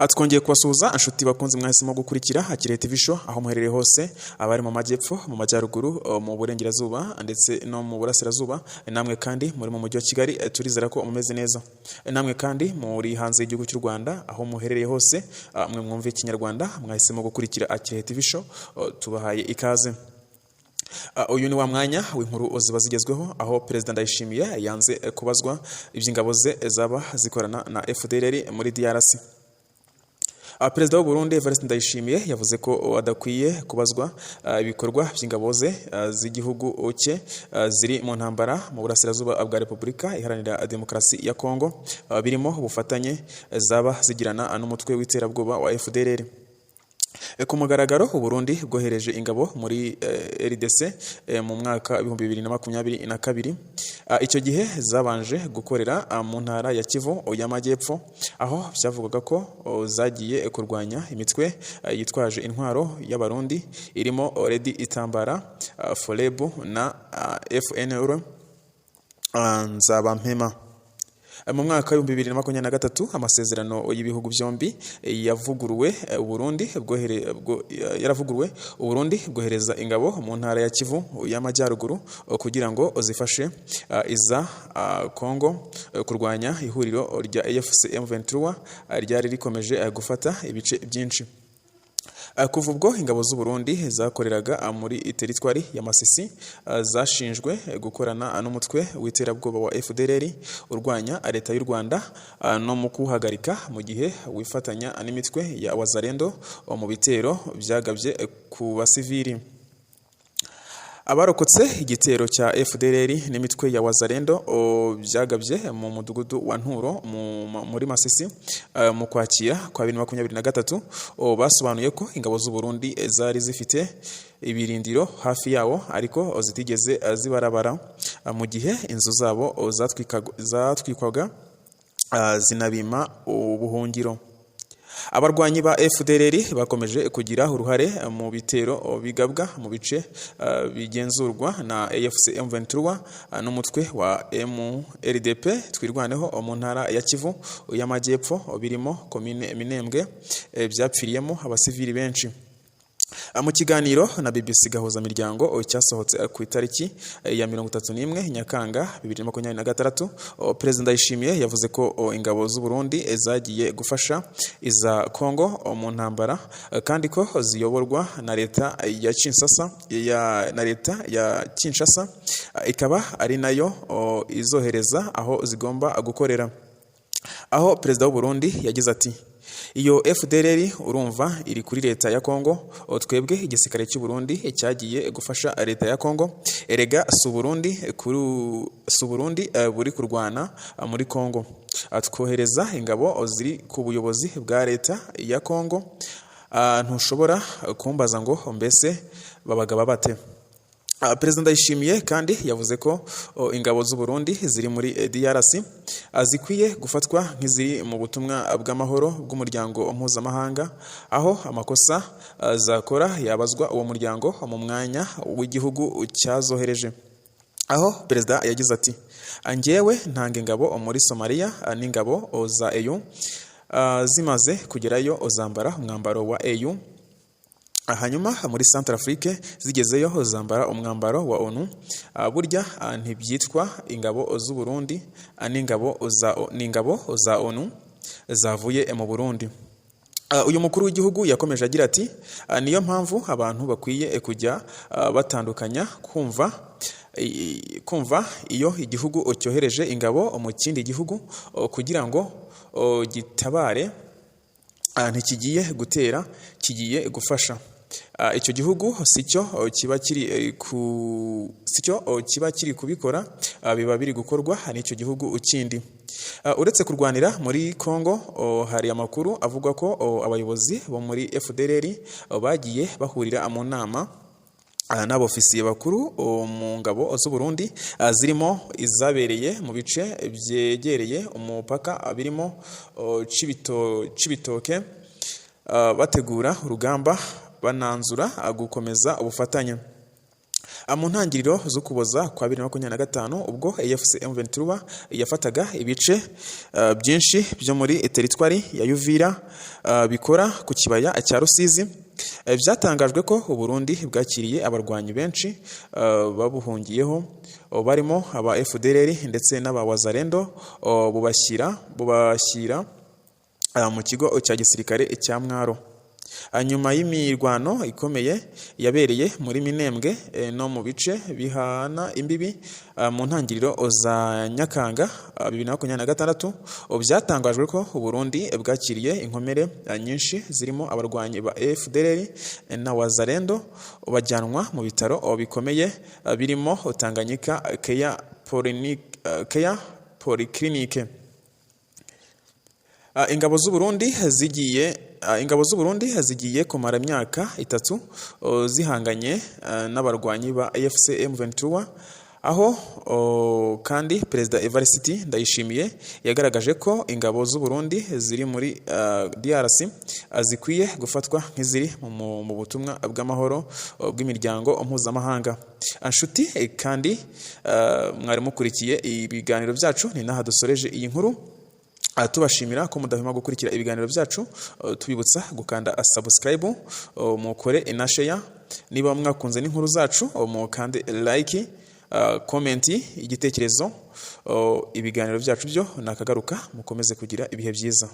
Twongeye kubasuhuza inshuti bakunze mwahisemo gukurikira Hakire TV Show aho muherereye hose, abari mu majyepfo, mu majyaruguru, mu burengerazuba ndetse no mu burasirazuba. Namwe kandi muri mu mujyi wa Kigali, turizera ko mumeze neza. Namwe kandi muri hanze y'igihugu cy'u Rwanda aho muherereye hose, mwe mwumva ikinyarwanda, mwahisemo gukurikira Hakire TV Show, tubahaye ikaze. Uyu ni wa mwanya w'inkuru ziba zigezweho aho Perezida Ndayishimiye yanze kubazwa iby'ingabo ze zaba zikorana na FDLR muri DRC. Perezida w'u Burundi Evariste Ndayishimiye yavuze ko adakwiye kubazwa ibikorwa by'ingabo ze z'igihugu cye ziri mu ntambara mu burasirazuba bwa Repubulika Iharanira Demokarasi ya Kongo, birimo ubufatanye zaba zigirana n'umutwe w'iterabwoba wa FDLR. Ku mugaragaro u Burundi bwohereje ingabo muri RDC mu mwaka 2022. Icyo gihe zabanje gukorera mu ntara ya Kivu y'Amajyepfo, aho byavugaga ko zagiye kurwanya imitwe yitwaje intwaro y'Abarundi irimo Redi Itambara, Forebu na FNL Nzabampema. Mu mwaka wa 2023 amasezerano y'ibihugu byombi yavuguruwe. Uburundi bwohereza ingabo mu ntara ya Kivu y'Amajyaruguru kugira ngo zifashe iza Kongo kurwanya ihuriro rya AFC M23 ryari rikomeje gufata ibice byinshi. Kuva ubwo ingabo z'u Burundi zakoreraga muri teritwari ya Masisi zashinjwe gukorana n'umutwe w'iterabwoba wa FDLR urwanya leta y'u Rwanda no mu kuhagarika mu gihe wifatanya n'imitwe ya Wazalendo mu bitero byagabye ku basivili. Abarokotse igitero cya FDLR n'imitwe ya Wazalendo byagabye mu mudugudu wa Nturo muri Masisi mu Kwakira kwa 2023 basobanuye ko ingabo z'u Burundi zari zifite ibirindiro hafi yawo ariko zitigeze zibarabara mu gihe inzu zabo zatwikwaga zinabima ubuhungiro. Abarwanyi ba FDLR bakomeje kugira uruhare mu bitero bigabwa mu bice bigenzurwa na AFC M23 n'umutwe wa MRDP twirwaneho mu ntara ya Kivu y'Amajyepfo, birimo komine Minembwe byapfiriyemo abasivili benshi. Mu kiganiro na BBC Gahuza Miryango cyasohotse ku itariki ya 31 Nyakanga 2026, Perezida Ndayishimiye yavuze ko ingabo z'u Burundi zagiye gufasha iza Kongo mu ntambara kandi ko ziyoborwa na leta ya Kinshasa ikaba ari nayo izohereza aho zigomba gukorera. Aho Perezida w'u Burundi yagize ati: iyo FDLR urumva iri kuri leta ya Kongo, twebwe igisirikare cy'u Burundi cyagiye gufasha leta ya Kongo. Erega su Burundi buri kurwana muri Kongo, twohereza ingabo ziri ku buyobozi bwa leta ya Kongo. Ntushobora kumbaza ngo mbese babagaba bate. Perezida Ndayishimiye kandi yavuze ko ingabo z'u Burundi ziri muri DRC zikwiye gufatwa nk'iziri mu butumwa bw'amahoro bw'umuryango mpuzamahanga, aho amakosa zakora yabazwa uwo muryango mu mwanya w'igihugu cyazohereje. Aho Perezida yagize ati: njyewe ntanga ingabo muri Somalia n'ingabo za EU zimaze kugerayo zambara umwambaro wa EU, hanyuma muri Centrafrique zigezeyo zambara umwambaro wa ONU. Burya ntibyitwa ingabo z'u Burundi n'ingabo za ONU zavuye mu Burundi. Uyu mukuru w'igihugu yakomeje agira ati: niyo mpamvu abantu bakwiye kujya batandukanya kumva iyo igihugu cyohereje ingabo mu kindi gihugu kugira ngo gitabare, ntikigiye gutera, kigiye gufasha. Icyo gihugu sicyo kiba kiri kubikora, biba biri gukorwa n'icyo gihugu kindi. Uretse kurwanira muri Kongo, hari amakuru avuga ko abayobozi bo muri FDLR bagiye bahurira mu nama n'abofisiye bakuru mu ngabo z'u Burundi zirimo izabereye mu bice byegereye umupaka birimo Cibitoke, bategura urugamba bananzura gukomeza ubufatanye. Mu ntangiriro z'Ukuboza kwa 2025 ubwo AFC M23 yafataga ibice byinshi byo muri teritwari ya Uvira bikora ku kibaya cya Rusizi, byatangajwe ko Burundi bwakiriye abarwanyi benshi babuhungiyeho barimo aba FDLR ndetse n'aba Wazalendo bubashyira mu kigo cya gisirikare cya Mwaro. Nyuma y'imirwano ikomeye yabereye muri Minembwe no mu bice bihana imbibi mu ntangiriro za Nyakanga 2026, byatangajwe ko Burundi bwakiriye inkomere nyinshi zirimo abarwanyi ba FDLR na Wazalendo bajyanwa mu bitaro bikomeye birimo Tanganyika Care Polyclinique. Ingabo z'u Burundi zigiye kumara imyaka 3 zihanganye n'abarwanyi ba AFC M23, aho kandi Perezida Evariste Ndayishimiye yagaragaje ko ingabo z'u Burundi ziri muri DRC zikwiye gufatwa nk'iziri mu butumwa bw'amahoro bw'imiryango mpuzamahanga. Anshuti kandi mwari mukurikiye ibiganiro byacu, ni naha dusoreje iyi nkuru. Tubashimira ko mudahwema gukurikira ibiganiro byacu, tubibutsa gukanda subscribe, mukore na share, niba mwakunze n'inkuru zacu mukande like, comment, igitekerezo. Ibiganiro byacu byo nakagaruka, mukomeze kugira ibihe byiza.